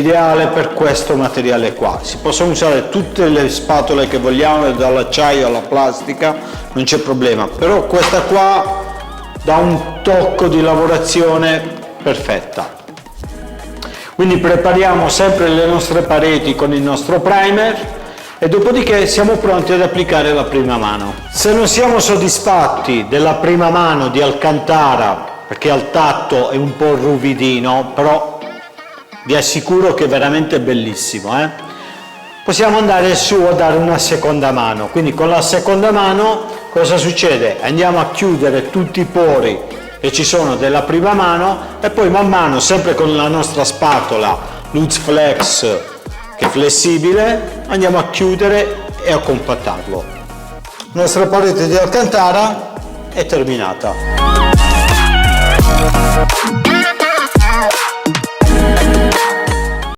Ideale per questo materiale qua. Si possono usare tutte le spatole che vogliamo, dall'acciaio alla plastica, non c'è problema, però questa qua dà un tocco di lavorazione perfetta. Quindi prepariamo sempre le nostre pareti con il nostro primer e dopodiché siamo pronti ad applicare la prima mano. Se non siamo soddisfatti della prima mano di Alcantara, perché al tatto è un po' ruvidino, però vi assicuro che è veramente bellissimo, possiamo andare su a dare una seconda mano. Quindi con la seconda mano cosa succede? Andiamo a chiudere tutti i pori che ci sono della prima mano e poi man mano, sempre con la nostra spatola Lutz Flex che è flessibile, andiamo a chiudere e a compattarlo. La nostra parete di Alcantara è terminata.